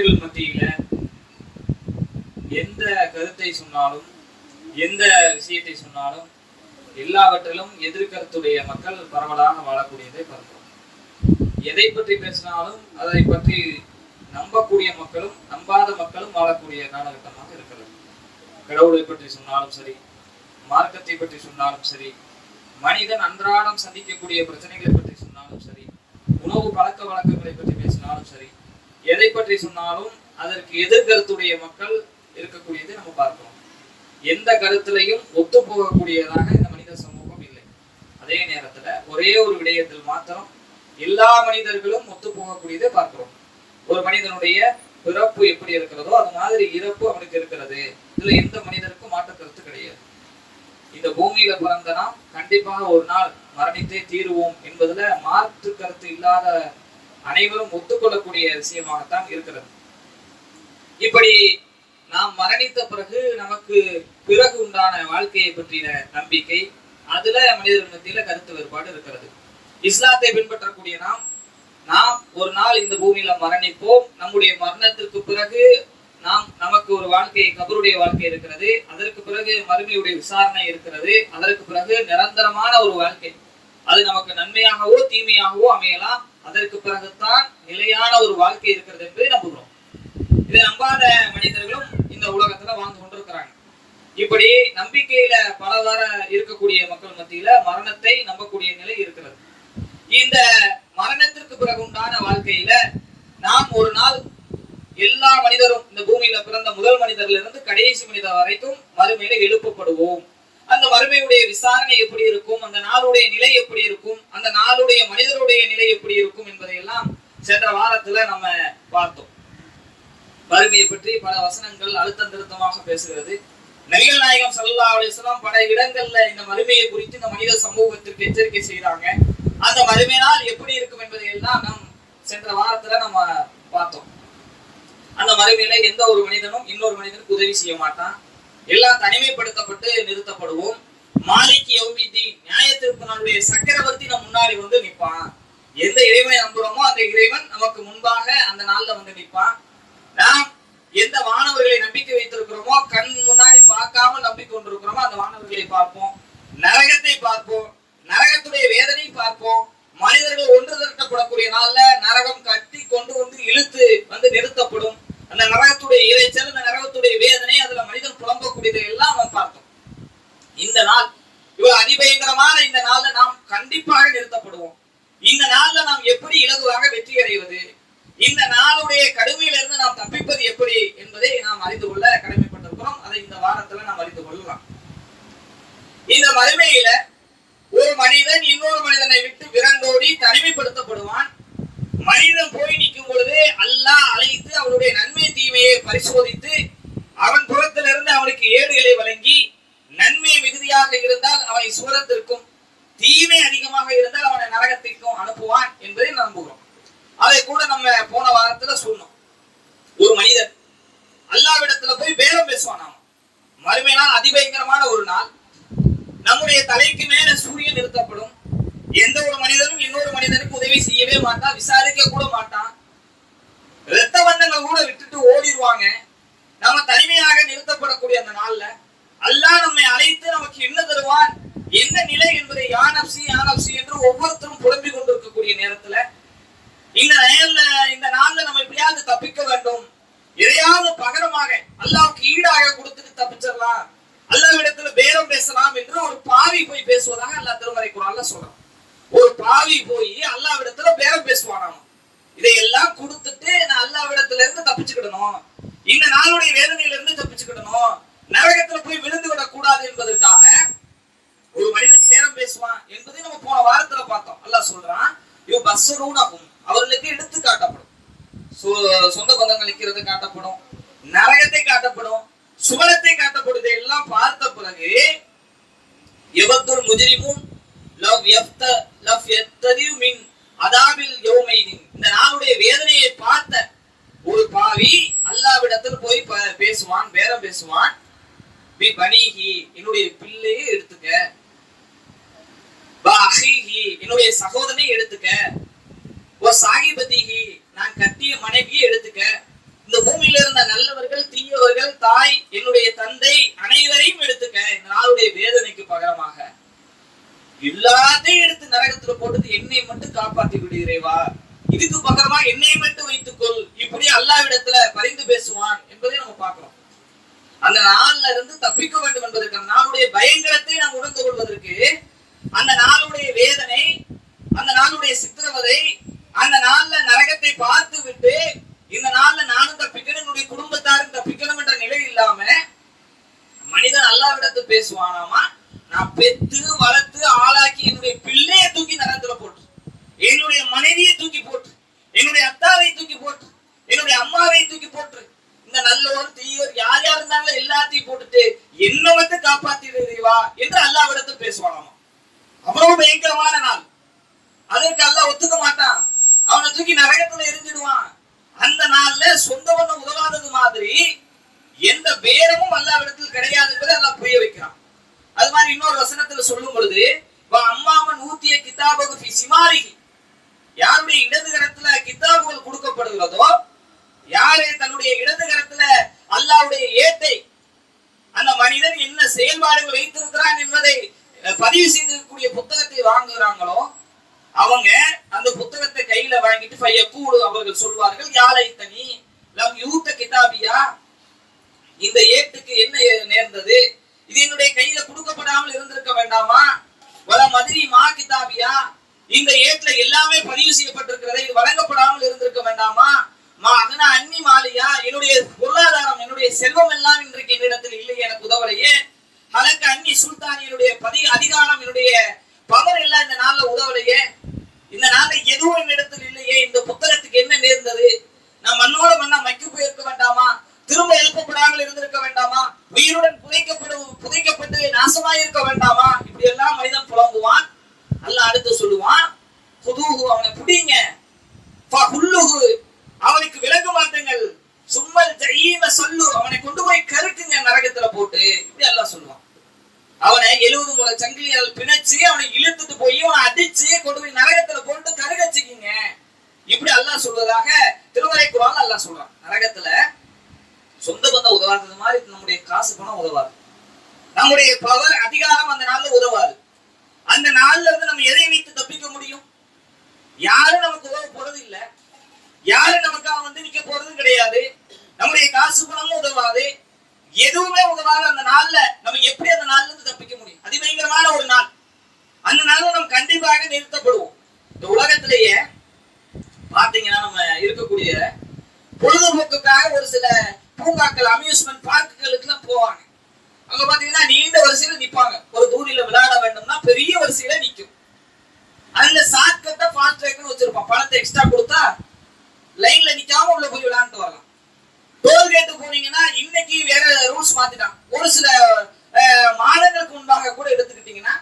மனிதர்கள் மத்தியில எந்த கருத்தை சொன்னாலும் எந்த விஷயத்தை சொன்னாலும் எல்லாவற்றிலும் எதிர்கருத்துடைய மக்கள் பரவலாக வாழக்கூடியதை பார்க்கிறோம். எதை பற்றி பேசினாலும் அதை பற்றி நம்பக்கூடிய மக்களும் நம்பாத மக்களும் வாழக்கூடிய காலகட்டமாக இருக்கிறது. கடவுளை பற்றி சொன்னாலும் சரி, மார்க்கத்தை பற்றி சொன்னாலும் சரி, மனிதன் அன்றாடம் சந்திக்கக்கூடிய பிரச்சனைகளை பற்றி சொன்னாலும் சரி, உணவு பழக்க வழக்கங்களை பற்றி பேசினாலும் சரி, எதை பற்றி சொன்னாலும் அதற்கு எதிர்கருத்துடைய மக்கள் இருக்கக்கூடியதை நம்ம பார்க்கிறோம். எந்த கருத்திலையும் ஒத்து போகக்கூடியதாக இந்த மனித சமூகம் இல்லை. அதே நேரத்துல ஒரே ஒரு விடயத்தில் மாத்திரம் எல்லா மனிதர்களும் ஒத்து போகக்கூடியதை பார்க்கிறோம். ஒரு மனிதனுடைய பிறப்பு எப்படி இருக்கிறதோ அது மாதிரி இறப்பு அவனுக்கு இருக்கிறது. இதுல எந்த மனிதருக்கும் மாற்று கருத்து கிடையாது. இந்த பூமியில பிறந்த நாம் கண்டிப்பாக ஒரு நாள் மரணித்தே தீருவோம் என்பதுல மாற்று கருத்து இல்லாத அனைவரும் ஒத்துக்கொள்ளக்கூடிய விஷயமாகத்தான் இருக்கிறது. இப்படி நாம் மரணித்த பிறகு நமக்கு பிறகு உண்டான வாழ்க்கையை பற்றின நம்பிக்கை, அதுல மனிதர்கள் மத்தியில கருத்து வேறுபாடு இருக்கிறது. இஸ்லாத்தை பின்பற்றக்கூடிய நாம் ஒரு நாள் இந்த பூமியில மரணிப்போம். நம்முடைய மரணத்திற்கு பிறகு நமக்கு ஒரு வாழ்க்கை, கபருடைய வாழ்க்கை இருக்கிறது. அதற்கு பிறகு மறுமையுடைய விசாரணை இருக்கிறது. அதற்கு பிறகு நிரந்தரமான ஒரு வாழ்க்கை, அது நமக்கு நன்மையாகவோ தீமையாகவோ அமையலாம். அதற்கு பிறகுதான் நிலையான ஒரு வாழ்க்கை இருக்கிறது என்பதை நம்புகிறோம். இதை நம்பாத மனிதர்களும் இந்த உலகத்துல வாழ்ந்து கொண்டிருக்கிறாங்க. இப்படி நம்பிக்கையில பலவார இருக்கக்கூடிய மக்கள் மத்தியில மரணத்தை நம்பக்கூடிய நிலை இருக்கிறது. இந்த மரணத்திற்கு பிறகு உண்டான வாழ்க்கையில நாம் ஒரு நாள் எல்லா மனிதரும் இந்த பூமியில பிறந்த முதல் மனிதர்ல இருந்து கடைசி மனிதர் வரைக்கும் மறுமையில எழுப்பப்படுவோம். அந்த மறுமையுடைய விசாரணை எப்படி இருக்கும், அந்த நாளுடைய நிலை எப்படி இருக்கும், அந்த நாளுடைய மனிதருடைய நிலை எப்படி இருக்கும் என்பதையெல்லாம் சென்ற வாரத்துல நம்ம பார்த்தோம். மறுமையை பற்றி பல வசனங்கள் அழுத்தம் திருத்தமாக பேசுகிறது. நபிகள் நாயகம் ஸல்லல்லாஹு அலைஹி வஸல்லம் பல இடங்கள்ல இந்த மறுமையை குறித்து இந்த மனித சமூகத்திற்கு எச்சரிக்கை செய்யறாங்க. அந்த மறுமை நாள் எப்படி இருக்கும் என்பதை எல்லாம் நாம் சென்ற வாரத்துல நம்ம பார்த்தோம். அந்த மறுமையில எந்த ஒரு மனிதனும் இன்னொரு மனிதனுக்கு உதவி செய்ய மாட்டான். எல்லாம் தனிமைப்படுத்தப்பட்டு நிறுத்தப்படுவோம். மாலிக் யௌமித்தீன், நியாய தீர்ப்பு நாளுடைய சக்கரவர்த்தி நம்ம முன்னாடி வந்து நிற்பான். எந்த இறைவனை நம்புறோமோ அந்த இறைவன் நமக்கு முன்பாக அந்த நாள்ல வந்து நிற்பான். நாம் எந்த வானவர்களை நம்பிக்கை வைத்திருக்கிறோமோ, கண் முன்னாடி பார்க்காம நம்பிக்கை கொண்டிருக்கிறோமோ அந்த வானவர்களை பார்ப்போம். நரகத்தை பார்ப்போம், நரகத்துடைய வேதனை பார்ப்போம். மனிதர்கள் ஒன்று திரட்டப்படக்கூடிய நாள்ல நரகம் கட்டி கொண்டு வந்து இழுத்து வந்து நிறுத்தப்படும். அந்த நரகத்துடைய இறைச்சல், அந்த நரகத்துடைய வேதனை, அதுல மனிதன் புலம்பக்கூடியதை எல்லாம் நாம் பார்த்தோம். இந்த நாள் இவ்வளவு அதிபயங்கரமான இந்த நாள்ல நாம் கண்டிப்பாக நிறுத்தப்படுவோம். இந்த நாள்ல நாம் எப்படி இலகுவாக வெற்றி அடைவது, இந்த நாளுடைய கடுமையிலிருந்து நாம் தப்பிப்பது எப்படி என்பதை நாம் அறிந்து கொள்ள கடமைப்பட்டிருக்கிறோம். அதை இந்த வாரத்துல நாம் அறிந்து கொள்ளலாம். இந்த மறுமையில ஒரு மனிதன் இன்னொரு மனிதனை விட்டு விரண்டோடி தனிமைப்படுத்தப்படுவான். மனிதன் போய் நிற்கும் பொழுது அல்லாஹ் அழைத்து அவனுடைய நன்மை தீமையை பரிசோதித்து அவன் புறத்திலிருந்து அவனுக்கு ஏடுகளை வழங்கி நன்மை மிகுதியாக இருந்தால் அவனை சுவரத்திற்கும், தீமை அதிகமாக இருந்தால் அவனை நரகத்திற்கும் அனுப்புவான் என்பதை நம்புகிறோம். அதை கூட நம்ம போன வாரத்துல சொன்னோம். ஒரு மனிதன் அல்லாஹ்விடத்துல போய் பேரம் பேசுவான். நாம மறுமை நாள் அதிபயங்கரமான ஒரு நாள். நம்முடைய தலைக்கு மேல சூரியன் நிறுத்தப்படும். எந்த ஒரு மனிதனும் இன்னொரு மனிதனுக்கு உதவி செய்யவே மாட்டான், விசாரிக்க கூட மாட்டான். இரத்த பந்தங்கள் கூட விட்டுட்டு ஓடிடுவாங்க. நம்ம தனிமையாக நிறுத்தப்படக்கூடிய அந்த நாள்ல அல்லாஹ் நம்மை அழைத்து நமக்கு என்ன தருவான், என்ன நிலை என்பதை யானப்சி என்று ஒவ்வொருத்தரும் புலம்பிக் கொண்டிருக்கக்கூடிய நேரத்துல இந்த நாள்ல நம்ம எப்படியாவது தப்பிக்க வேண்டும், எதையாவது பகரமாக அல்லாஹ்வுக்கு ஈடாக கொடுத்துட்டு தப்பிச்சிடலாம், அல்லாஹ்விடத்துல பேரம் பேசலாம் என்று ஒரு பாவி போய் பேசுவதாக அல்லாஹ் திருமறை குர்ஆன்ல சொல்றான். ஒரு பாவி போய் அல்லாஹ்விடத்துல பேரம் பேசுவானாம். இதையெல்லாம் கொடுத்துட்டு நான் அல்லாஹ்விடத்துல இருந்து தப்பிச்சுக்கிடணும், இந்த நாளுடைய வேதனையில இருந்து தப்பிச்சுக்கிடணும், நரகத்துல போய் விழுந்து விடக் கூடாது என்பதற்காக ஒரு மனிதன் பேரம் பேசுவான் என்பதை நம்ம போன வாரத்துல பார்த்தோம். அல்லாஹ் சொல்றான், இவ் பஸ்ஸரூனஹும், அவர்களுக்கு எடுத்து காட்டப்படும். சொந்த பந்தங்கள் நிற்கிறது காட்டப்படும், நரகத்தை காட்டப்படும், சுவனத்தை காட்டப்படுது. எல்லாம் பார்த்த பிறகு யவத்துல் முஜ்ரிமுன் லவ் யத்ததியு மின் அதாபில் யௌமைதின், இந்த நாளுடைய வேதனையை பார்த்த ஒரு பாவி அல்லாஹ்விடத்தில் போய் பேசுவான், பேரம் பேசுவான். பி பனிஹி, என்னுடைய பிள்ளையை எடுத்துக்க, பா அஹீஹி, என்னுடைய சகோதரனை எடுத்துக்க, ஓ சாகிபதிஹி, நான் கட்டிய மனைவியை எடுத்துக்க. இந்த உன்னுடைய தந்தை அனைவரையும் எடுத்துக்க, இந்த நாளுடைய வேதனைக்கு பகரமாக எல்லாத்தையும் எடுத்து நரகத்துல போட்டு என்னை மட்டும் காப்பாற்றி விடுகிறேவா, இதுக்கு பகரமா என்னை மட்டும் வைத்துக்கொள், இப்படி அல்லாஹ்விடத்துல பரிந்து பேசுவான் என்பதை நம்ம பார்க்கிறோம். அந்த நாள்ல இருந்து தப்பிக்க வேண்டும் என்பதற்கு, அந்த நாளுடைய பயங்கரத்தை நாம் உணர்ந்து கொள்வதற்கு, அந்த நாளுடைய வேதனை, அந்த நாளுடைய சித்திரவதை, அந்த நாள்ல நரகத்தை பார்த்து விட்டு இந்த நாள்ல நானும் தப்பிக்கணும், என்னுடைய குடும்பத்தாரும் தப்பிக்கணும் என்ற நிலை இல்லாம மனிதன் அல்லாஹ்விடத்து பேசுவானாமா, நான் பெத்து வளர்த்து ஆளாக்கி என்னுடைய பிள்ளையை தூக்கி நரகத்துல போட்டு, என்னுடைய மனைவியை தூக்கி போட்டு, என்னுடைய அத்தாவை தூக்கி போட்டு, என்னுடைய அம்மாவை தூக்கி போட்டு, இந்த நல்லோர் தீயோர் யார் யார் இருந்தாங்களோ எல்லாத்தையும் போட்டுட்டு என்ன மட்டும் காப்பாத்திடுவா என்று அல்லாஹ்விடத்து பேசுவானாமா. அவ்வளவு பயங்கரமான நாள். அதற்கு அல்லாஹ் ஒத்துக்க மாட்டான், அவனை தூக்கி நரகத்துல எரிஞ்சிடுவான். அந்த நாள்ல சொந்த பந்தம் உதவாதது மாதிரி எந்த பேரமும் அல்லாஹ்விடத்தில் கிடையாது என்பதை அல்லாஹ் புரிய வைக்கிறான். அது மாதிரி இன்னொரு வசனத்துல சொல்லும் பொழுது, அம்மாமன் ஊத்திய கிதாபகு ஃபி சிமாரிஹி, யாருடைய இடது கரத்துல கிதாபுகள் கொடுக்கப்படுகிறதோ, யாரு தன்னுடைய இடது கரத்துல அல்லாஹ்வுடைய ஏட்டை, அந்த மனிதன் என்ன செயல்பாடுகள் வைத்திருக்கிறான் என்பதை பதிவு செய்திருக்கக்கூடிய புத்தகத்தை வாங்குகிறாங்களோ, அவங்க அந்த புத்தகத்தை கையில வாங்கிட்டு ஃபயக்கூடு, அவர்கள் சொல்வார்கள், யாலைத்தனி லம் யூத கிதாபியா, இந்த ஏட்டுக்கு என்ன நேர்ந்தது, இது என்னுடைய கையில கொடுக்கப்படாமல் இருந்திருக்க வேண்டாமா, வல மதிரி மா கிதாபியா, இந்த ஏட்ல எல்லாமே பதிவு செய்யப்பட்டிருக்கிறது, இது வழங்கப்படாமல் இருந்திருக்க வேண்டாமா, மா அதனா அன்னி மாலியா, என்னுடைய பொருளாதாரம் என்னுடைய செல்வம் எல்லாம் இன்றைக்கு என்னிடத்தில் இல்லை, எனக்கு உதவலையே, ஹலக்க அன்னி சுல்தான், என்னுடைய அதிகாரம் என்னுடைய பவர் எல்லாம் இந்த நாள்ல உதவலையே, இந்த நாள்ல எதுவும் என்னிடத்தில் இல்லையே, இந்த புத்தகத்துக்கு என்ன நேர்ந்தது, நான் மண்ணோட மண்ணா மக்கி போயிருக்க வேண்டாமா, திரும்ப எழுப்பப்படாமல் இருந்திருக்க வேண்டாமா, உயிருடன் புதைக்கப்பட்டு நாசமாய் இருக்க வேண்டாமா, இப்படி எல்லாம் மனிதன் புலம்புவான். அல்லாஹ் அடுத்து சொல்லுவான், ஹுதூஹு, அவனை பிடிங்க, ஃபஹுல்லுஹு, அவனுக்கு விலங்கு மாட்டுங்கள், சும்மல் ஜஹீம சொல்லு, அவனை கொண்டு போய் கருக்குங்க நரகத்துல போட்டு, இப்படி அல்லாஹ் சொல்லுவான். அவனை 70 முளை சங்கிலியால் பிணைச்சு அவனை இழுத்துட்டு போய் அவனை அடிச்சு கொண்டு போய் நரகத்துல போட்டு கருகச்சுக்கிங்க, இப்படி அல்லாஹ் சொல்வதாக திருமறை குர்ஆன்ல அல்லாஹ் சொல்றான். நரகத்துல சொந்த பந்தம் உதவாதது மாதிரி நம்முடைய காசு பணம் உதவாது, நம்முடைய பவர் அதிகாரம் அந்த நாள்ல உதவாது. அந்த நாள்ல இருந்து நம்ம எதை வைத்து தப்பிக்க முடியும்? யாரும் நமக்கு உதவ போறது இல்ல, யாரும் நமக்கு நிக்க போறது கிடையாது, நம்முடைய காசு பணமும் உதவாது, எதுவுமே உதவாத அந்த நாள்ல நம்ம எப்படி அந்த நாள்ல இருந்து தப்பிக்க முடியும்? அதிபயங்கரமான ஒரு நாள். அந்த நாள்ல நம்ம கண்டிப்பாக நிறுத்தப்படுவோம். இந்த உலகத்திலேயே பாத்தீங்கன்னா நம்ம இருக்கக்கூடிய பொழுதுபோக்குக்காக ஒரு சில பூங்காக்கள், அம்யூஸ்மெண்ட் பார்க்குகளுக்கு எல்லாம் போவாங்க. அங்க பாத்தீங்கன்னா நீண்ட வரிசையில நிப்பாங்க. ஒரு தூரில விளையாட வேண்டும்னா பெரிய வரிசையில நிக்கும். அதுல ஷார்ட்கட்டா ஃபாஸ்ட் ட்ராக்னு வச்சிருப்பான். பணத்தை எக்ஸ்ட்ரா கொடுத்தா லைன்ல நிக்காம உள்ள போய் விளையாண்டு வரலாம். டோல்கேட் போனீங்கன்னா இன்னைக்கு வேற ரூல்ஸ் மாத்திட்டான். ஒரு சில மாதங்களுக்கு முன்பாக கூட எடுத்துக்கிட்டீங்கன்னா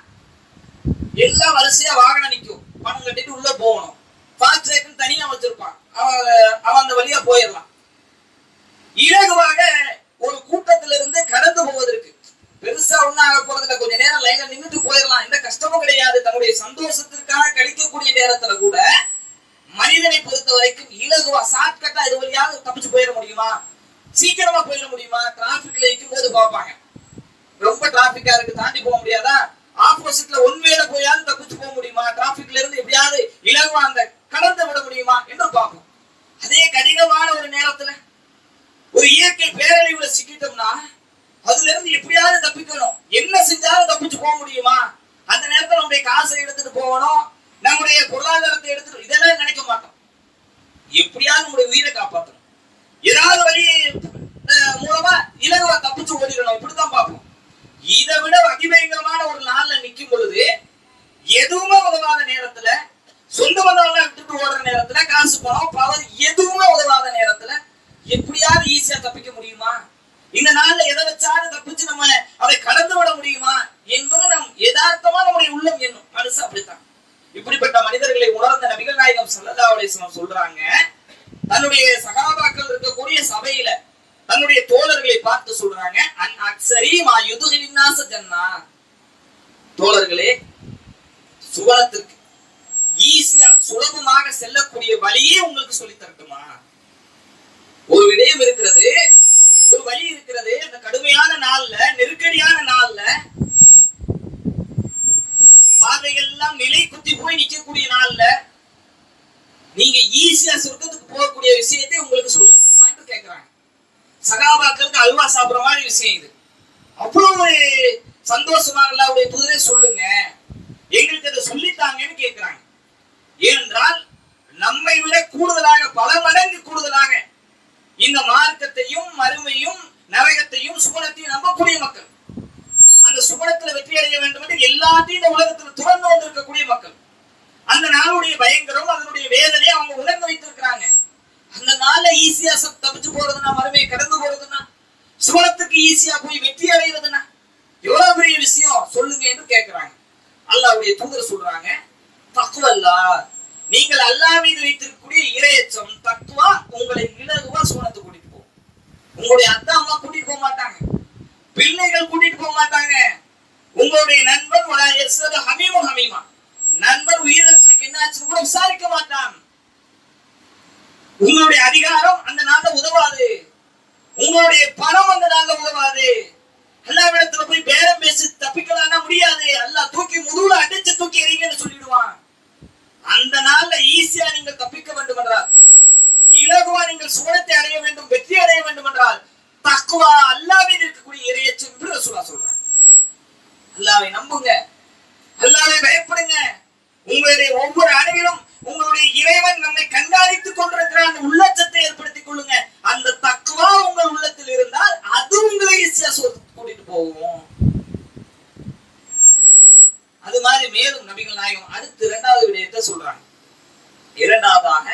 எல்லா வரிசையா வாகனம் நிக்கும், பணம் கட்டிட்டு உள்ள போகணும். ஃபாஸ்ட் ட்ராக்னு தனியா வச்சிருப்பான், அவன் அந்த வழியா போயிடலாம். இலகுவாக ஒரு கூட்டத்தில இருந்து கடந்து போவதற்கு பெருசா ஒண்ணாக போறதுல கொஞ்ச நேரம் லைன்ல நின்றுட்டு போயிடலாம், எந்த கஷ்டமும் கிடையாது. தன்னுடைய சந்தோஷத்திற்காக கழிக்கக்கூடிய நேரத்துல கூட மனிதனை பொறுத்த வரைக்கும் இலகுவா ஷார்ட்கட்டா இது வழியாக தப்பிச்சு போயிட முடியுமா, சீக்கிரமா போயிட முடியுமா? டிராபிக்ல இருக்கும் போது பார்ப்பாங்க, ரொம்ப டிராபிக்கா இருக்கு தாண்டி போக முடியாதா, ஆப்போசிட்ல ஒன்வேல போயாவது தப்பிச்சு போக முடியுமா, டிராபிக்ல இருந்து எப்படியாவது இலகுவா அந்த கடந்து விட முடியுமா என்று பார்ப்போம். அதே கடினமான ஒரு நேரத்துல ஒரு இயற்கை பேரழிவுல சிக்கிட்டோம்னா அதுல இருந்து எப்படியாவது தப்பிக்கணும், என்ன செஞ்சாலும் தப்பிச்சு போக முடியுமா? அந்த நேரத்துல நம்முடைய காசை எடுத்துட்டு போகணும், நம்முடைய பொருளாதாரத்தை எடுத்துட்டு, இதெல்லாம் நினைக்க மாட்டோம். எப்படியாவது நம்முடைய உயிரை காப்பாற்றணும், ஏதாவது வழி மூலமா இலகுவா தப்பிச்சு ஓடிடணும், இப்படித்தான் பார்ப்போம். இதை விட அதிபயங்கரமான ஒரு நாள்ல நிக்கும் பொழுது எதுவுமே உதவாத நேரத்துல, சொந்த பந்தம் விட்டுட்டு ஓடுற நேரத்துல, காசு பணம் பவர் எதுவுமே உதவாத நேரத்துல எப்படியாவது ஈஸியா தப்பிக்க முடியுமா? இந்த நாள்ல எதை வச்சாலும் தப்பிச்சு நம்ம அதை கடந்து விட முடியுமா என்பது நம் யதார்த்தமா நம்முடைய உள்ளம் என்னும். மனசு அப்படித்தான். இப்படிப்பட்ட மனிதர்களை உணர்ந்த நபிகள் நாயகம் ஸல்லல்லாஹு அலைஹி வஸல்லம் சொல்றாங்க, தன்னுடைய சகாபாக்கள் இருக்கக்கூடிய சபையில தன்னுடைய தோழர்களை பார்த்து சொல்றாங்க, அன் அக்ஸரி மா யுதுகின் நாஸ ஜன்னா, தோழர்களே சுவனத்திற்கு ஈஸியா சுலபமாக செல்லக்கூடிய வழியே உங்களுக்கு சொல்லி தரட்டுமா? ஒரு விடயம் இருக்கிறது, ஒரு வழி இருக்கிறது, அந்த கடுமையான நெருக்கடியான நாள்ல பார்வைகள் எல்லாம் நிலை குத்தி போய் நிக்கக்கூடிய நாள்ல நீங்க ஈஸியா சொர்க்கத்துக்கு போகக்கூடிய விஷயத்தை உங்களுக்கு சொல்லட்டுமா என்று கேட்கிறாங்க. சகாபாக்களுக்கு அல்வா சாப்பிடுற மாதிரி விஷயம் இது. அவ்வளவு சந்தோஷமாக அல்லாஹ்வுடைய தூதரே சொல்லுங்க, எங்களுக்கு அதை சொல்லித்தாங்கன்னு கேட்கிறாங்க. ஏனென்றால் நம்மை விட கூடுதலாக பல மடங்கு கூடுதலாக இந்த மார்க்கத்தையும் மறுமையும் நரகத்தையும் சுவனத்தையும் நம்பக்கூடிய மக்கள், அந்த சுவனத்துல வெற்றி அடைய வேண்டும் என்று எல்லாத்தையும் இந்த உலகத்துல துறந்து வந்திருக்கக்கூடிய மக்கள், அந்த நாளுடைய பயங்கரம் அதனுடைய வேதனை அவங்க உணர்ந்து வைத்திருக்கிறாங்க. அந்த நாள்ல ஈஸியா தப்பிச்சு போறதுன்னா, மறுமையை கடந்து போறதுன்னா, சுவனத்துக்கு ஈஸியா போய் வெற்றி அடைகிறதுன்னா எவ்வளவு பெரிய விஷயம் சொல்லுங்க என்று கேட்கிறாங்க. அல்லாஹ்வுடைய தூதர் சொல்றாங்க, தக்வல்லா, நீங்கள் அல்லாஹ் மீது வைத்திருக்கக்கூடிய இறையச்சம் தக்வா உங்களை இலகுவா சுவனத்துக்கு கூட்டிட்டு போகும். உங்களுடைய அத்தா அம்மா கூட்டிட்டு போக மாட்டாங்க, பிள்ளைகள் கூட்டிட்டு போக மாட்டாங்க, உங்களுடைய நண்பன் ஹமீமா நண்பன் உயிரிழந்ததுக்கு என்ன ஆச்சுன்னு கூட விசாரிக்க மாட்டான். உங்களுடைய அதிகாரம் அந்த நாள்ல உதவாது, உங்களுடைய பணம் அந்த நாள்ல உதவாது. அல்லாஹ்விடத்துல போய் பேரம் பேசி தப்பிக்கலாம்னா முடியாது. அல்லாஹ் தூக்கி முதுகுல அடிச்சு தூக்கி எறிங்கன்னு சொல்லிடுவான். அந்த நாள்ல ஈஸியா நீங்கள் தப்பிக்க வேண்டும் என்றால், இலகுவா நீங்கள் சுவனத்தை அடைய வேண்டும், வெற்றி அடைய வேண்டும் என்றால் தக்வா அல்லாஹ்வின் இருக்கக்கூடிய இறையச்சம் என்று ரசூலுல்லாஹ் சொல்றாங்க. அல்லாஹ்வை நம்புங்க, அல்லாஹ்வை பயப்படுங்க. உங்களுடைய ஒவ்வொரு அணுவிலும் உங்களுடைய இறைவன் நம்மை கண்காணித்துக் கொண்டிருக்கிற அந்த உள்ளச்சத்தை ஏற்படுத்திக் கொள்ளுங்க. அந்த தக்வா உங்கள் உள்ளத்தில் இருந்தால் அது உங்களை ஈஸியா கூட்டிட்டு போகும். அது மாதிரி மேலும் நபிகள் நாயகம் அடுத்து இரண்டாவது விடயத்தை சொல்றாங்க. இரண்டாவதாக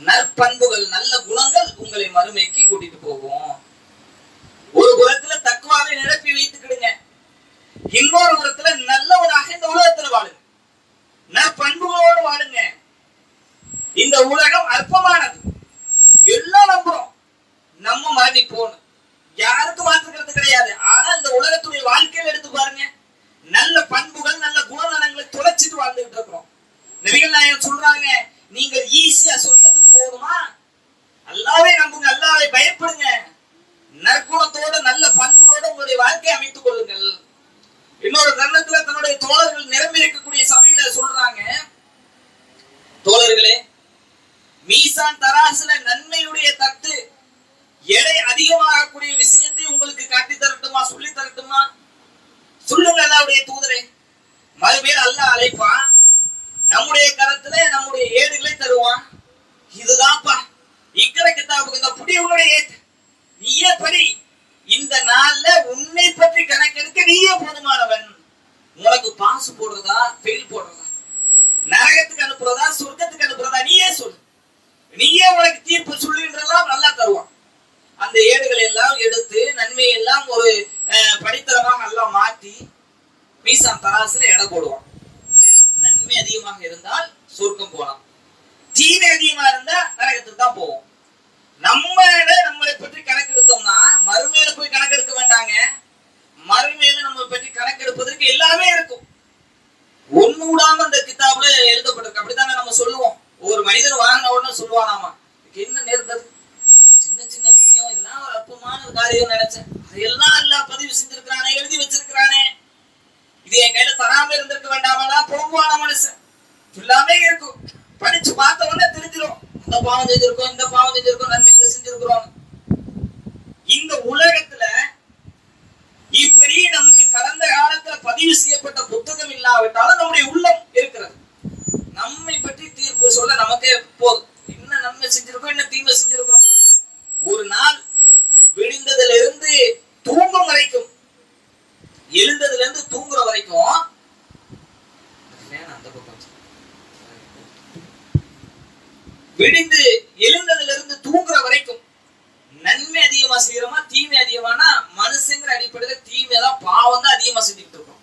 நற்பண்புகள், நல்ல குணங்கள் உங்களை மறுமைக்கு கூட்டிட்டு போகும். ஒரு புறத்துல தக்வாவை நிரப்பி வைத்துக்கிடுங்க, இன்னொரு புறத்துல நல்லவனாக இந்த உலகத்துல வாழுங்க, நற்பண்புகளோடு வாழுங்க. இந்த உலகம் அற்பமானது, எல்லாம் நம்புறோம், நம்ம மரணி போகணும், யாருக்கும் மாற்றுக்கிறது கிடையாது. ஆனா இந்த உலகத்துடைய வாழ்க்கையில எடுத்து பாருங்க, நல்ல பண்புகள் நல்ல குணநலங்களை தொலைச்சிட்டு வாழ்ந்துகிட்டு இருக்கிறோம். நபிகள் நாயகம் சொல்றாங்க, நீங்கள் ஈஸியா சொர்க்கத்துக்கு போகணுமா, அல்லாஹ்வை நம்புங்க, அல்லாஹ்வை பயப்படுங்க, நற்குணத்தோட நல்ல பண்புகளோட உங்களுடைய வாழ்க்கையை அமைத்துக் கொள்ளுங்கள். இன்னொரு தருணத்துல தன்னுடைய தோழர்கள் நிரம்பி இருக்கக்கூடிய சபையில சொல்றாங்க, தோழர்களே, மீசான் தராசுல நன்மையுடைய தட்டு எடை அதிகமாகக்கூடிய விஷயத்தை உங்களுக்கு காட்டி தரட்டுமா, சொல்லி தரட்டுமா? சொல்லுங்க அல்லாஹ்வுடைய தூதரே. மறுபேர் அல்லாஹ் அழைப்பான், நம்முடைய கரத்துல நம்முடைய ஏடுகளை தருவான். இதுதான்ப்பா இக்கர கிதாபுக்கு இந்த புடி உன்னுடைய நீயே படி, இந்த நாள்ல உன்னை பற்றி கணக்கெடுக்க நீயே போதுமானவன். உனக்கு பாசு போடுறதா ஃபெயில் போடுறதா, நரகத்துக்கு அனுப்புறதா சொர்க்கத்துக்கு அனுப்புறதா நீயே சொல்லு, நீயே உனக்கு தீர்ப்பு சொல்லுன்றதெல்லாம் நல்லா தருவான். அந்த ஏடுகளை எல்லாம் எடுத்து நன்மை எல்லாம் ஒரு படித்தரமாக எல்லாம் மாற்றி மீசான் தராசுல எடை போடுவான். நன்மை அதிகமாக இருந்தால் சொர்க்கம் போலாம், தீமை அதிகமா இருந்தா நரகத்துக்கு தான் போவோம். நம்மளை பற்றி கணக்கெடுத்தோம்னா மறுமையில போய் கணக்கெடுக்க வேண்டாங்க, மறுமையில நம்ம பற்றி கணக்கெடுப்பதற்கு எல்லாமே இருக்கும். ஒண்ணு விடாம அந்த கிதாபுல எழுதப்பட்டிருக்கு. அப்படித்தானே நம்ம சொல்லுவோம். ஒரு மனிதர் வாங்கின உடனே சொல்லுவானாமா, என்ன நேர்ந்தது, சின்ன சின்ன விஷயம், இதெல்லாம் ஒரு அற்பமான ஒரு காரியம் நினைச்சேன், அதையெல்லாம் எல்லாம் பதிவு செஞ்சிருக்கிறானே, எழுதி வச்சிருக்கிறானே, இது என் கையில தராம இருந்திருக்க வேண்டாமெல்லாம் பொங்குவான மனுஷன். எல்லாமே இருக்கும், படிச்சு பார்த்த உடனே தெரிஞ்சிடும், இந்த பாவம் செஞ்சிருக்கோம், இந்த பாவம் செஞ்சிருக்கோம், நன்மை செஞ்சிருக்கிறோம். இந்த உலகத்துல இப்படி நமக்கு கடந்த காலத்துல பதிவு செய்யப்பட்ட புத்தகம் இல்லாவிட்டாலும் நம்முடைய உள்ளம் இருக்கிறது. நம்மை பற்றி தீர்ப்பு சொல்ல நமக்கே போதும், என்ன நன்மை செஞ்சிருக்கோம், என்ன தீமை செஞ்சிருக்கிறோம். ஒரு நாள் விழுந்ததுல இருந்து தூங்கும் வரைக்கும், எழுந்ததுல இருந்து தூங்குற வரைக்கும், அந்த பக்கம் விழுந்து எழுந்ததுல இருந்து தூங்குற வரைக்கும் நன்மை அதிகமா செய்யறோமா தீமை அதிகமானா, மனுஷங்கிற அடிப்படையில தீமை தான், பாவம் தான் அதிகமா செஞ்சுட்டு இருக்கோம்.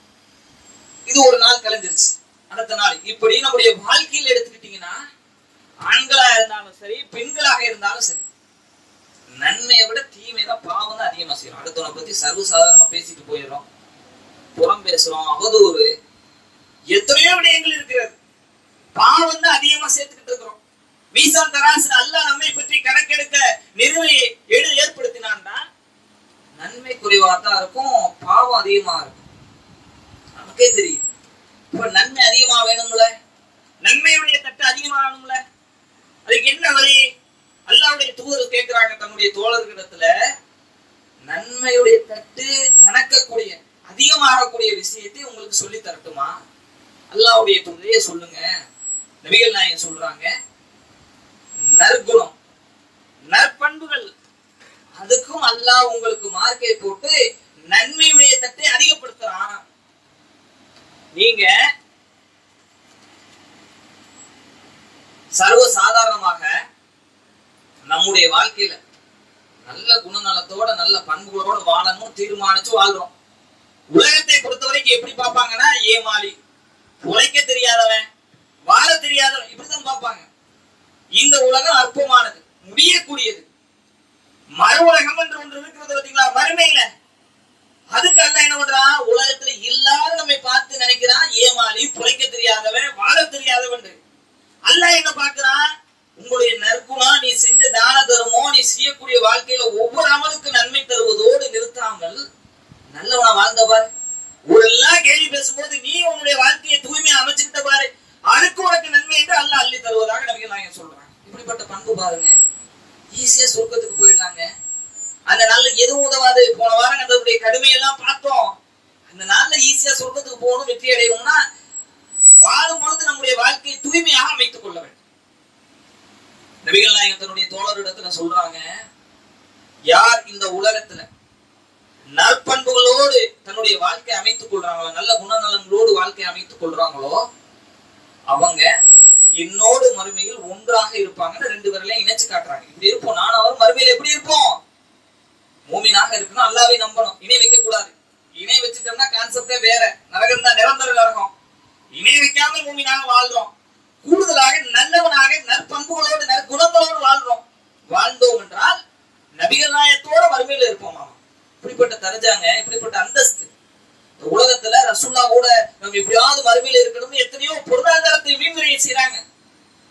இது ஒரு நாள் கலைஞ்சிருச்சு, அடுத்த நாள் இப்படி நம்முடைய வாழ்க்கையில் எடுத்துக்கிட்டீங்கன்னா, ஆண்களா இருந்தாலும் சரி பெண்களாக இருந்தாலும் சரி, நன்மையை விட தீமை தான், பாவம் தான் அதிகமா செய்யறோம். அடுத்தவனை பத்தி சர்வசாதாரணமா பேசிட்டு போயிடுறோம், புறம் பேசுறோம், அவதூறு, எத்தனையோ விடயங்கள் இருக்கிறது. பாவம் தான் அதிகமா சேர்த்துக்கிட்டு இருக்கிறோம். மீசான் தராசுல அல்லாஹ் நம்மை பற்றி கணக்கெடுக்க நிறுவையை ஏற்படுத்தினான். குறைவா தான் இருக்கும், பாவம் அதிகமா இருக்கும். நமக்கே தெரியுது. இப்ப நன்மை அதிகமா வேணும்ல, நன்மையுடைய தட்டு அதிகமாகணும்ல. அதுக்கு என்ன வழி? அல்லாஹ்வுடைய தூதர் கேட்கிறாங்க தன்னுடைய தோழர்களிடத்துல, நன்மையுடைய தட்டு கணக்கக்கூடிய அதிகமாகக்கூடிய விஷயத்தை உங்களுக்கு சொல்லி தரட்டுமா? அல்லாஹ்வுடைய தூதரே சொல்லுங்க. நபிகள் நாயகம் சொல்றாங்க, நற்குணம், நற்பண்புகள், அதுக்கும் அல்லாஹ் உங்களுக்கு மார்க்கை போட்டு நன்மையுடைய தட்டை அதிகப்படுத்துறான். நீங்க சர்வ சாதாரணமாக நம்முடைய வாழ்க்கையில நல்ல குணநலத்தோட நல்ல பண்புகளோட வாழணும் தீர்மானிச்சு வாழ்றோம். உலகத்தை பொறுத்த வரைக்கும் எப்படி பார்ப்பாங்கன்னா, ஏமாளி, உழைக்க தெரியாதவன், வாழ தெரியாதவன், இப்படிதான் பார்ப்பாங்க. இந்த உலகம் அற்பமானது, முடியக்கூடியது. மறு உலகம் என்று ஒன்று இருக்கிறது பார்த்தீங்களா, மறுமையில. அதுக்கு அல்ல என்ன பண்றான், உலகத்துல எல்லாரும் நம்மை பார்த்து நினைக்கிறான் ஏமாளி, புழைக்க தெரியாதவன், வாழ தெரியாதவன். அல்லாஹ் என்ன பார்க்கிறான், உங்களுடைய நற்குணம், நீ செஞ்ச தான தர்மம், நீ செய்யக்கூடிய வாழ்க்கையில ஒவ்வொரு அமலுக்கு நன்மை தருவதோடு நிறுத்தாமல் நல்லவனா வாழ்ந்த பாரு. ஊரெல்லாம் கேள்வி பேசும்போது நீ உன்னுடைய வாழ்க்கையை தூய்மையா அமைச்சுக்கிட்ட பாரு, அதுக்கு உனக்கு நன்மை என்று அல்லாஹ் அள்ளி தருவதாக நபிகள் நாயகம் சொல்றாங்க. இப்படிப்பட்ட பண்பு பாருங்க, ஈஸியா சொர்க்கத்துக்கு போயிடலாங்க. அந்த நாள்ல எதுவும் உதவாது. போன வாரம் அதனுடைய கடுமையெல்லாம் பார்த்தோம். அந்த நாள்ல ஈஸியா சொர்க்கத்துக்கு போகணும், வெற்றி அடையணும்னா வாழும் பொழுது நம்முடைய வாழ்க்கையை தூய்மையாக அமைத்துக் கொள்ள வேண்டும். நபிகள் நாயகம் தன்னுடைய தோழரிடத்துல சொல்றாங்க, யார் இந்த உலகத்துல நற்பண்புகளோடு தன்னுடைய வாழ்க்கை அமைத்துக் கொள்றாங்களோ, நல்ல குணநலங்களோடு வாழ்க்கை அமைத்துக் கொள்றாங்களோ, அவங்க என்னோடு மறுமையில் ஒன்றாக இருப்பாங்கன்னு ரெண்டு பேரையும் இணைச்சு காட்டுறாங்க. இப்படி இருப்போம், நான் அவர் மறுமையில் எப்படி இருப்போம்? மூமினாக இருக்கணும், அல்லாஹ்வை நம்பணும், இணை வைக்க கூடாது. இணை வச்சுட்டோம்னா கான்செப்டே வேற, நரகம் தான், நிரந்தர நரகம். இணை வைக்காம மூமினாக வாழ்றோம், கூடுதலாக நல்லவனாக நற்பண்புகளோடு நற்குணங்களோடு வாழ்றோம். வாழ்ந்தோம் என்றால் நபிகள் நாயகத்தோட மறுமையில இருப்போம். இப்படிப்பட்ட தரஜாங்க, இப்படிப்பட்ட அந்தஸ்து. உலகத்துல ரசூல்லா கூட நம்ம எப்படியாவது மறுமையில இருக்கணும்னு எத்தனையோ பொருளாதாரத்தை வீண்முறையை செய்யறாங்க.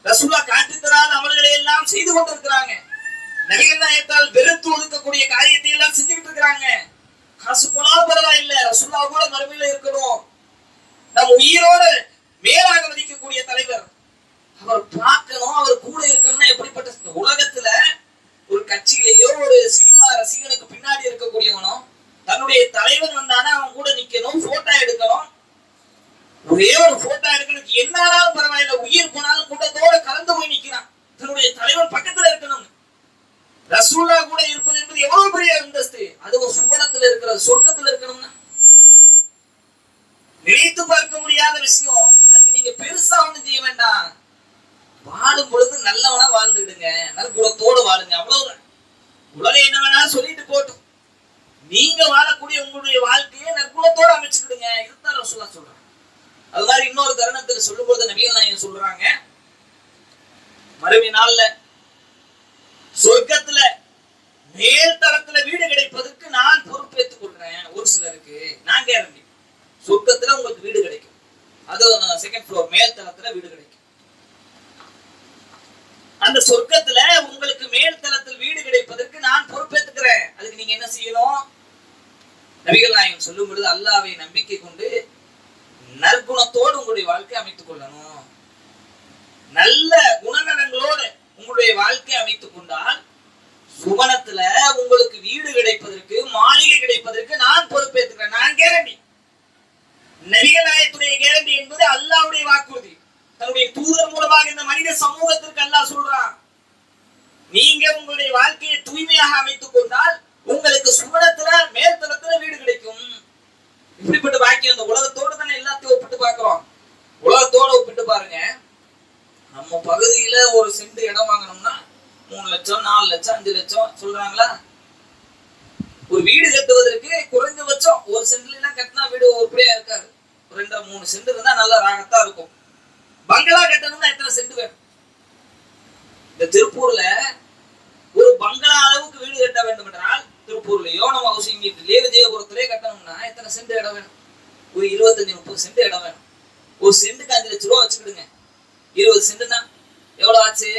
ரசூல்லா காட்டி தராத அமல்களை எல்லாம் செய்து கொண்டிருக்கிறாங்க. நபிகள் நாயகத்தால் வெறுத்து ஒதுக்கக்கூடிய காரியத்தை எல்லாம் செஞ்சுக்கிட்டு இருக்கிறாங்க. காசு போனாலும் பரவாயில்ல, ரசூல்லா கூட மறுமையில இருக்கணும். நம்ம உயிரோட மேலாக மதிக்கக்கூடிய தலைவர், அவர் பார்க்கணும், அவர் கூட இருக்கணும்னா எப்படிப்பட்ட உலகத்துல ஒரு கட்சியிலேயோ ஒரு சினிமா ரசிகனுக்கு பின்னாடி இருக்கக்கூடியவனோ, தன்னுடைய தலைவன் வந்தானா அவன் கூட நிக்கணும், போட்டோ எடுக்கணும். ஒரே ஒரு போட்டோ எடுக்கணும், என்னாலும் பரவாயில்ல, உயிர் போனாலும் கூட்டத்தோட கலந்து போய் நிக்கிறான். தன்னுடைய தலைவன் பக்கத்துல இருக்கணும். ரசூலா கூட இருப்பது என்பது எவ்வளவு பெரிய அந்தஸ்து. அது ஒரு சுவனத்துல இருக்கிற, சொர்க்கத்துல இருக்கணும்னா நினைத்து பார்க்க முடியாத விஷயம். அதுக்கு நீங்க பெருசா ஒண்ணும் செய்ய வேண்டாம். வாழும் பொழுது நல்லவனா வாழ்ந்துடுங்க, நற்குணத்தோடு வாழுங்க, அவ்வளவுதான். உலகம் என்ன வேணாலும் சொல்லிட்டு போட்டும், நீங்க வாழக்கூடிய உங்களுடைய வாழ்க்கையை நற்குணத்தோடு அமைச்சுக்கிடுங்க. இதுதான் ரசூலா சொல்றாங்க. அது மாதிரி இன்னொரு தருணத்துல சொல்லும் பொழுது நபிகள் நாயகம் சொல்றாங்க, மறுமை நாள்ல சொர்க்கத்துல மேல் தளத்துல வீடு கிடைப்பதற்கு நான் பொறுப்பேற்றுக் கொள்றேன். ஒரு சிலருக்கு நான் கேரண்டி, சொர்க்கத்துல உங்களுக்கு வீடு கிடைக்கும். அது செகண்ட் ஃப்ளோர், மேல் தளத்துல வீடு கிடைக்கும். அந்த சொர்க்கத்துல உங்களுக்கு மேல் தளத்தில் வீடு கிடைப்பதற்கு நான் பொறுப்பேற்றுக்கிறேன். அதுக்கு நீங்க என்ன செய்யணும்? நபிகள் நாயகம் சொல்லும் பொழுது, அல்லாஹ்வை நம்பிக்கை கொண்டு நற்குணத்தோடு உங்களுடைய வாழ்க்கை அமைத்துக் கொள்ளணும். நல்ல குணநலங்களோடு உங்களுடைய வாழ்க்கை அமைத்துக் கொண்டால் சுவனத்துல உங்களுக்கு வீடு கிடைப்பதற்கு, மாளிகை கிடைப்பதற்கு நான் பொறுப்பேற்றுக்கிறேன். நான் கேரண்டி. நபிகள் நாயகத்துடைய கேரண்டி என்பது அல்லாஹ்வுடைய வாக்குறுதி. தன்னுடைய தூதர் மூலமாக இந்த மனித சமூகத்திற்கு அல்லாஹ் சொல்றான், நீங்க உங்களுடைய வாழ்க்கையை தூய்மையாக அமைத்துக் கொண்டால் உங்களுக்கு சுவனத்துல மேல் தளத்துல வீடு கிடைக்கும். இப்படிப்பட்ட பாக்கியம் இந்த உலகத்தோடு தானே எல்லாத்தையும் ஒப்பிட்டு பார்க்கிறோம். உலகத்தோட ஒப்பிட்டு பாருங்க. நம்ம பகுதியில ஒரு சென்ட் இடம் வாங்கணும்னா 3 லட்சம், 4 லட்சம், 5 லட்சம் சொல்றாங்களா? ஒரு வீடு கட்டுவதற்கு குறைந்தபட்சம் ஒரு சென்ட்ல எல்லாம் கட்டினா வீடு உருப்படியா இருக்காது. 2-3 சென்ட் இருந்தா நல்ல ராகத்தா இருக்கும். பங்களா கட்டணும்னா எத்தனை சென்ட் வேணும்? இந்த திருப்பூர்ல ஒரு பங்களா அளவுக்கு வீடு கட்ட வேண்டும் என்றால், திருப்பூர்லயோ நம்ம ஹவுசிங்லயே விஜயபுரத்திலே கட்டணும்னா எத்தனை சென்ட் இடம் வேணும்? ஒரு 25-30 சென்ட் இடம் வேணும். ஒரு சென்ட்டுக்கு 5 லட்சம் ரூபாய் வச்சுக்கிடுங்க. 20 சென்ட்னா எவ்வளவு ஆச்சு?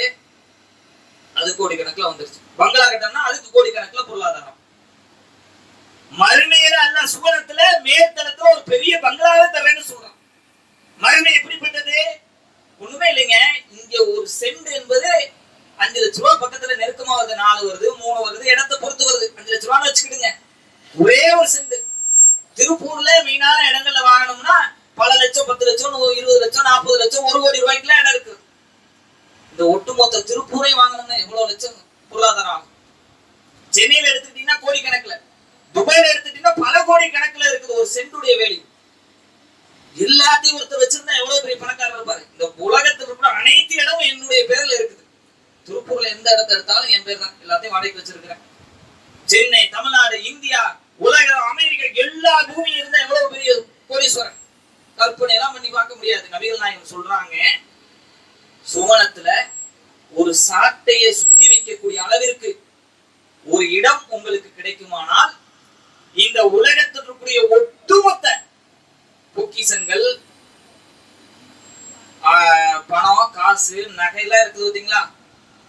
அது கோடி கணக்குல வந்துருச்சு. பங்களா கட்டணும்னா அதுக்கு கோடி கணக்குல பொருளாதாரம். மறுமையில அல்ல சுவனத்துல மேற்தளத்துல ஒரு பெரிய பங்களாவை தரேன்னு சொல்றான். மறுமை எப்படிப்பட்டது? ஒண்ணுமே இல்லைங்க. இங்க ஒரு சென்ட் என்பது 5 லட்சம் ரூபாய் பக்கத்துல நெருக்கமா வருது. 4 வருது, 3 வருது, இடத்தை பொறுத்து வருது. 5 லட்சம் ரூபாய் வச்சுக்கிடுங்க. ஒரே ஒரு சென்ட். திருப்பூர்ல மெயினான இடங்கள்ல வாங்கணும்னா பல லட்சம், 10 லட்சம், 20 லட்சம், 40 லட்சம், 1 கோடி ரூபாய்க்குலாம் இடம் இருக்கு. இந்த ஒட்டுமொத்த திருப்பூரை வாங்கணும்னா எவ்வளவு லட்சம் பொருளாதாரம் ஆகும்? சென்னையில எடுத்துக்கிட்டீங்கன்னா கோடி கணக்குல, துபாயில எடுத்துக்கிட்டீங்கன்னா பல கோடி கணக்குல இருக்குது ஒரு சென்டுடைய வேல்யூ. எல்லாத்தையும் ஒருத்தர் வச்சிருந்தா எவ்வளவு பெரிய பணக்காரர் இருப்பாரு. இந்த உலகத்தில் இருக்கிற அனைத்து இடமும் என்னுடைய பேர்ல இருக்குது. திருப்பூர்ல எந்த இடத்தை எடுத்தாலும் என் பேர் தான். எல்லாத்தையும் வாடகைக்கு வச்சிருக்கிறேன். சென்னை, தமிழ்நாடு, இந்தியா, உலகம், அமெரிக்கா, எல்லா பூமியும் இருந்தா எவ்வளவு பெரிய கோடீஸ்வரன். கற்பனை எல்லாம் பண்ணி பார்க்க முடியாது. நபிகள் நாயகம் சொல்றாங்க, சுவனத்துல ஒரு சாட்டையை சுத்தி வைக்கக்கூடிய அளவிற்கு ஒரு இடம் உங்களுக்கு கிடைக்குமானால் இந்த உலகத்தில் இருக்கக்கூடிய ஒட்டுமொத்த பொக்கிஷங்கள், பணம், காசு, நகை எல்லாம் இருக்குது பார்த்தீங்களா,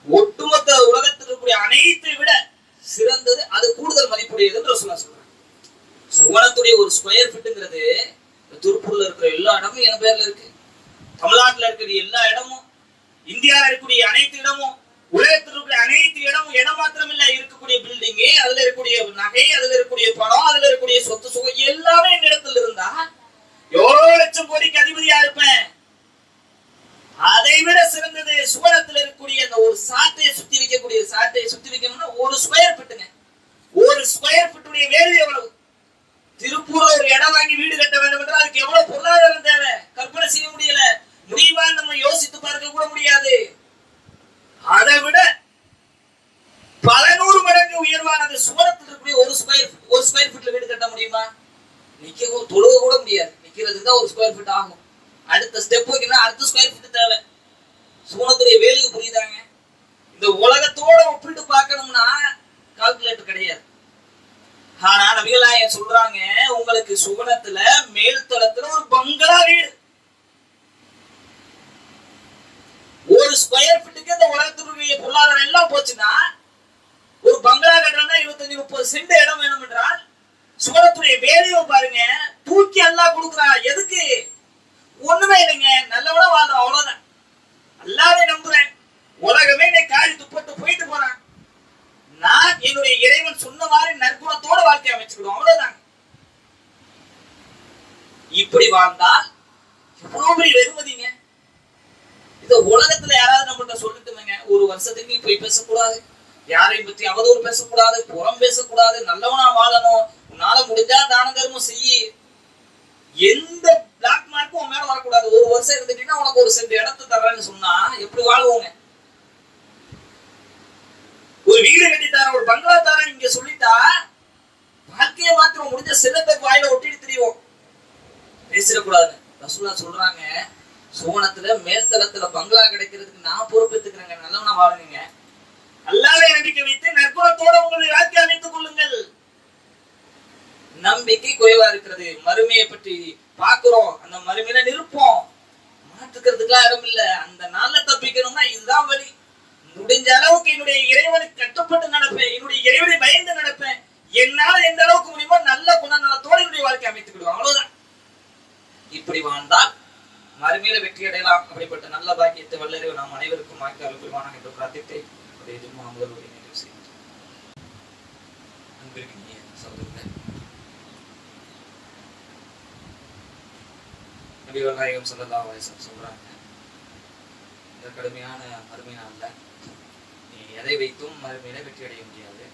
ஒட்டுமொத்த உலகத்தில் இருக்கக்கூடிய அனைத்தை விட சிறந்தது, அது கூடுதல் மதிப்புடையது சொல்றாங்க. சுவனத்துடைய ஒரு ஸ்கொயர் ஃபீட்டுங்கிறது திருப்பூர்ல இருக்கிற எல்லா இடமும் என் பேர்ல இருக்கு. தமிழ்நாட்டுல இருக்கிற எல்லா இடமும், இந்தியாவில் இருக்கக்கூடிய அனைத்து இடமும், உலகத்தில் இருக்கிற அனைத்து இடமும், இடம் மாத்திரம் இல்ல, இருக்கக்கூடிய பில்டிங்கு, அதுல இருக்கக்கூடிய நகை, அதுல இருக்கக்கூடிய பணம், அதுல இருக்கக்கூடிய சொத்து சுகம் எல்லாமே என் இடத்துல இருந்தா எவ்வளவு லட்சம் கோடிக்கு அதிபதியா இருப்பேன். அதை விட சிறந்தது சுவனத்தில் இருக்கக்கூடிய அந்த ஒரு சாட்டையை சுத்தி வைக்கக்கூடிய, சாட்டையை சுத்தி வைக்கணும்னா ஒரு ஸ்கொயர் ஃபீட்டுங்க. ஒரு ஸ்கொயர் ஃபீட்டுடைய வேல்யூ எவ்வளவு? திருப்பூர்ல ஒரு இடம் வாங்கி வீடு கட்ட வேண்டும் என்றால் அதுக்கு எவ்வளவு பொருளாதாரம் தேவை? கற்பனை செய்ய முடியல. முடியுமா? நம்ம யோசித்து பார்க்க கூட முடியாது. அதை விட பல 100 மடங்கு உயர்வானது சுவனத்தில் இருக்கக்கூடிய ஒரு ஸ்கொயர் ஃபீட்ல வீடு கட்ட முடியுமா? நிக்கவும் தொழுக கூட முடியாது. நிக்கிறதுக்கு தான் ஒரு ஸ்கொயர் ஃபீட் ஆகும். அடுத்த ஸ்டெப் வைக்கணும், அடுத்த ஸ்கொயர் ஃபீட் தேவை. சுவனத்துடைய வேல்யூ புரியுதாங்க? இந்த உலகத்தோட ஒப்பிட்டு பார்க்கணும்னா கால்குலேட்டர் கிடையாது. ஆனா நபிகள் நாயகம் சொல்றாங்க, உங்களுக்கு சுவனத்துல மேல் தளத்துல ஒரு பங்களா வீடு, ஒரு ஸ்கொயர் ஃபீட்டுக்கு இந்த உலகத்தினுடைய பொருளாதாரம் எல்லாம் போச்சுன்னா ஒரு பங்களா கட்டணும்னா 25-30 சென்ட் இடம் வேணும் என்றால் சுவனத்துடைய வேலையை பாருங்க. தூக்கி எல்லாம் கொடுக்குறான். எதுக்கு? ஒண்ணுமே இல்லைங்க, நல்லவனா வாழ்றோம், அவ்வளவுதான். அல்லாவே நம்புறேன், உலகமே என்னை காரி துப்பட்டு போயிட்டு போறான், நான் என்னுடைய இறைவன் சொன்ன மாதிரி நற்குணத்தோட வாழ்க்கை அமைச்சுக்கிடும், அவ்வளவுதான். இப்படி வாழ்ந்தால் எவ்வளவு பெரிய வெகுமதிங்க. இந்த உலகத்துல யாராவது நம்மகிட்ட சொல்லிட்டுங்க, ஒரு வருஷத்துக்கு நீ போய் பேசக்கூடாது, யாரையும் பத்தி அவதூறு பேசக்கூடாது, புறம் பேசக்கூடாது, நல்லவனா வாழணும், உன்னால முடிஞ்சா தான தர்மம் செய்யி, எந்த பிளாக் மார்க்கும் உன் மேல வரக்கூடாது, ஒரு வருஷம் இருந்துட்டீங்கன்னா உனக்கு ஒரு சென்ட் இடத்தை தர்றேன்னு சொன்னா எப்படி வாழ்வோங்க? ஒரு வீடு கட்டித்தார, ஒரு பங்களா தார இங்க சொல்லிட்டா வாழ்க்கையை மாத்திரம் முடிஞ்ச செல்லத்தை வாயில ஒட்டிட்டு தெரியும், பேசிடக்கூடாது. ரசூலுல்லாஹ் சொல்றாங்க, சுவனத்துல மேல்தளத்துல பங்களா கிடைக்கிறதுக்கு நான் பொறுப்பேற்றுக்கிறேங்க, நல்லவனா வாழுங்க, அல்லாஹ்வை நம்பிக்கை வைத்து நற்குணத்தோட உங்களுடைய வாழ்க்கை அமைத்துக் கொள்ளுங்கள். நம்பிக்கை குறைவா இருக்கிறது. மறுமையை பற்றி பாக்குறோம், அந்த மறுமையில நிற்போம், மாற்றுக்கிறதுக்குலாம் இடம் இல்ல. அந்த நாள்ல தப்பிக்கணும்னா இதுதான் வழி. முடிஞ்ச அளவுக்கு என்னுடைய இறைவனுக்கு கட்டுப்பட்டு நடப்பேன், என்னுடைய இறைவனை பயந்து நடப்பேன், என்னால எந்த அளவுக்கு முடியுமோ நல்ல குணநலத்தோடு என்னுடைய வாழ்க்கை அமைத்துக்கிடுவோம், அவ்வளவுதான். இப்படி வாழ்ந்தால் மறுமையில வெற்றி அடையலாம். அப்படிப்பட்ட நல்ல பாக்கியத்தை வல்லறிவு நாம் அனைவருக்கும் வாய்க்க அருள்புரிவானாக என்று பிரார்த்தித்து முதல்வருடைய நிறைவு செய்கிறேன். அன்பிற்கினிய சகோதரர்களே, நபிகள் நாயகம் ஸல்லல்லாஹு அலைஹி வஸல்லம் சொல்றாங்க, இந்த கடுமையான மறுமை நாள்ல நீ எதை வைத்தும் மறுமையில வெற்றி அடைய முடியாது.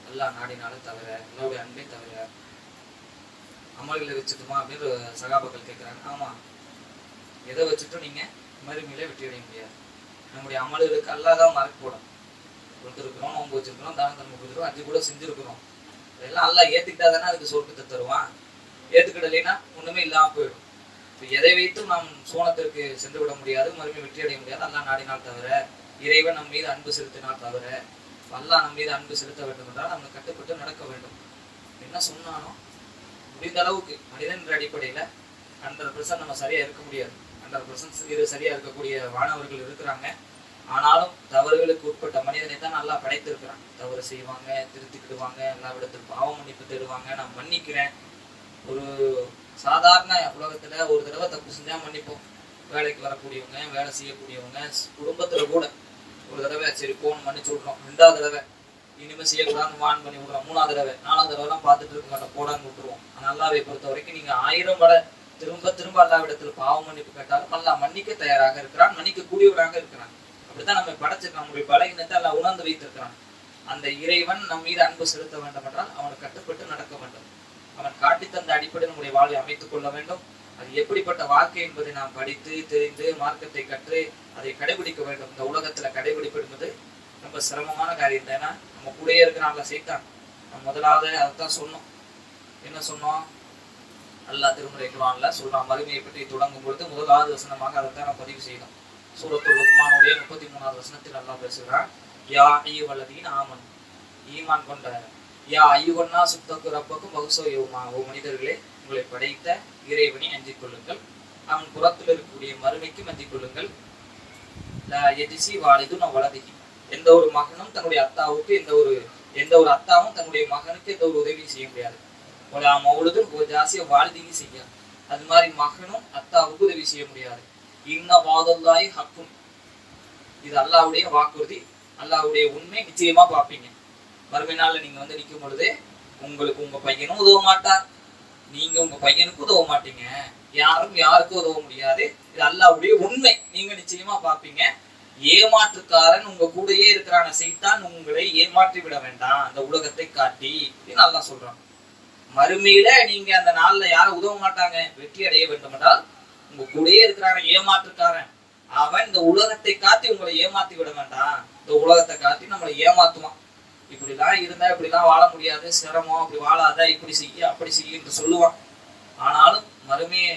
அல்லாஹ் நாடினாலும் தவிர, அல்லாஹ்வுடைய அன்பை தவிர அமல்களை வச்சுட்டுமா அப்படின்னு சகாபாக்கள் கேட்கிறாங்க. ஆமா, எதை வச்சுட்டும் நீங்க மறுமையில வெற்றி அடைய முடியாது. நம்முடைய அமல்களுக்கு அல்லாஹ் தான் மார்க் போடும். கொடுத்துருக்கிறோம், நோன்பு வச்சிருக்கிறோம், தான தர்மம் கொடுத்துருக்கோம், அஞ்சு கூட செஞ்சிருக்கிறோம், இதெல்லாம் அல்லாஹ் ஏத்துக்கிட்டா தானே அதுக்கு சொர்க்கத்தை தருவான். ஏத்துக்கிடலைன்னா ஒண்ணுமே இல்லாம போயிடும். எதை வைத்தும் நாம் சோனத்திற்கு சென்று விட முடியாது, மறுமையை வெற்றி அடைய முடியாது. அல்லாஹ் நாடினால் தவிர, இறைவன் நம் மீது அன்பு செலுத்தினால் தவிர, அல்லாஹ் நம் மீது அன்பு செலுத்த வேண்டும் என்றால் நம்ம கட்டுப்பட்டு நடக்க வேண்டும். என்ன சொன்னாலும் முடிந்த அளவுக்கு மனிதன் என்ற அடிப்படையில 100% நம்ம சரியா இருக்க முடியாது. 100% சரியா இருக்கக்கூடிய மாணவர்கள் இருக்கிறாங்க. ஆனாலும் தவறுகளுக்கு உட்பட்ட மனிதனை தான் நல்லா படைத்திருக்கிறான். தவறு செய்வாங்க, திருத்திக்கிடுவாங்க, எல்லா விடத்தில் பாவ மன்னிப்பு தேடுவாங்க, நான் மன்னிக்கிறேன். ஒரு சாதாரண உலகத்துல ஒரு தடவை தப்பு செஞ்சா மன்னிப்போம். வேலைக்கு வரக்கூடியவங்க, வேலை செய்யக்கூடியவங்க, குடும்பத்துல கூட ஒரு தடவை சரி போன் மன்னிச்சு விட்றோம், 2வது தடவை இனிமே செய்யக்கூடாதுன்னு வான் பண்ணி விடுறோம், 3வது தடவை 4வது தடவை எல்லாம் பார்த்துட்டு இருக்க மாட்டோம், போடான்னு விட்டுருவோம். அல்லாவை பொறுத்த வரைக்கும் நீங்க 1000 வரை திரும்ப திரும்ப அல்லாவிடத்துல பாவ மன்னிப்பு கேட்டாலும் அல்லா மன்னிக்க தயாராக இருக்கிறான், மன்னிக்க கூடியவராக இருக்கிறான். அப்படித்தான் நம்ம படைச்சிருக்கான். நம்முடைய பலகீனத்தை அல்லா உணர்ந்து வைத்திருக்கிறான். அந்த இறைவன் நம் மீது அன்பு செலுத்த வேண்டும் என்றால் அவனுக்கு கட்டுப்பட்டு நடக்க வேண்டும். அவன் காட்டி தந்த அடிப்படை நம்முடைய வாழ்வை அமைத்துக் கொள்ள வேண்டும். அது எப்படிப்பட்ட வாழ்க்கை என்பதை நாம் படித்து தெரிந்து மார்க்கத்தை கற்று அதை கடைபிடிக்க வேண்டும். இந்த உலகத்துல கடைபிடிப்பு என்பது ரொம்ப சிரமமான காரியம். ஏன்னா நம்ம கூடயே இருக்கிறான்ல சைத்தான். நம்ம முதலாவது அதைத்தான் சொன்னோம். என்ன சொன்னோம்? அல்லாஹ் திருமறை குர்ஆன்ல சொல்றான், மறுமையை பற்றி தொடங்கும் பொழுது முதலாவது வசனமாக அதைத்தான் நம்ம பதிவு செய்யணும். சூரத்துல் லுக்மானுடைய 33வது வசனத்தில் அல்லாஹ் பேசுகிறான், யா அய்யுஹல்லதீன ஆமனு, ஈமான் கொண்ட, யா அய்யுஹன்னா சுத்தகு ரப்பக்கும் வஹ்சோ யௌமா, ஓ மனிதர்களே உங்களை படைத்த இறைவனை அஞ்சிக் கொள்ளுங்கள், அவன் புறத்தில் இருக்கக்கூடிய மறுமைக்கும் அஞ்சிக் கொள்ளுங்கள். லா யஜ்ஸி வாலிதுன் வலதிஹி, எந்த ஒரு மகனும் தன்னுடைய அத்தாவுக்கு எந்த ஒரு அத்தாவும் தன்னுடைய மகனுக்கு எந்த ஒரு உதவியும் செய்ய முடியாது. வாழ்க்கையும் செய்யாது. அது மாதிரி மகனும் அத்தாவுக்கு உதவி செய்ய முடியாது. இன்ன வாதல்லாஹி ஹக்கும், இது அல்லாஹ்வுடைய வாக்குறுதி, அல்லாஹ்வுடைய உண்மை. நிச்சயமா பார்ப்பீங்க. மறுமை நாள்ல நீங்க வந்து நிற்கும் பொழுது உங்களுக்கு உங்க பையனும் உதவ மாட்டார், நீங்க உங்க பையனுக்கு உதவ மாட்டீங்க, யாரும் யாருக்கும் உதவ முடியாது. இது அல்லாஹ்வுடைய உண்மை. நீங்க நிச்சயமா பார்ப்பீங்க. ஏமாற்றுக்காரன் உங்க கூடயே இருக்கிறான சைத்தான் உங்களை ஏமாற்றி விட வேண்டாம் அந்த உலகத்தை காட்டி அல்லாஹ் சொல்றான். மறுமையில நீங்க அந்த நாள்ல யாரும் உதவ மாட்டாங்க. வெற்றி அடைய வேண்டும் என்றால் உங்க கூடயே இருக்கிறான ஏமாற்றுக்காரன் அவன் இந்த உலகத்தை காட்டி உங்களை ஏமாத்தி விட வேண்டாம். இந்த உலகத்தை காட்டி நம்மளை ஏமாத்துவான். இப்படிலாம் இருந்தா இப்படிலாம் வாழ முடியாது, சிரமம், அப்படி வாழாத, இப்படி செய்ய அப்படி செய்ய என்று சொல்லுவான். ஆனாலும் மறுமையை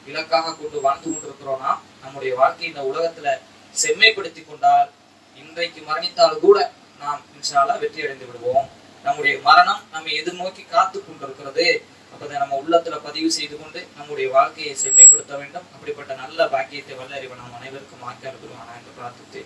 இலக்காக கொண்டு வாழ்ந்து கொண்டிருக்கிறோம்னா நம்முடைய வாழ்க்கை இந்த உலகத்துல செம்மைப்படுத்தி கொண்டால் இன்றைக்கு மரணித்தால் கூட நாம் இன்ஷா அல்லாஹ் வெற்றி அடைந்து விடுவோம். நம்முடைய மரணம் நம்மை எதிர்நோக்கி காத்து கொண்டிருக்கிறது. அப்பதை நம்ம உள்ளத்துல பதிவு செய்து கொண்டு நம்முடைய வாழ்க்கையை செம்மைப்படுத்த வேண்டும். அப்படிப்பட்ட நல்ல பாக்கியத்தை வல்ல இறைவன் நாம் அனைவருக்கும் ஆக்கி அனுப்புவானா என்று பிரார்த்தித்து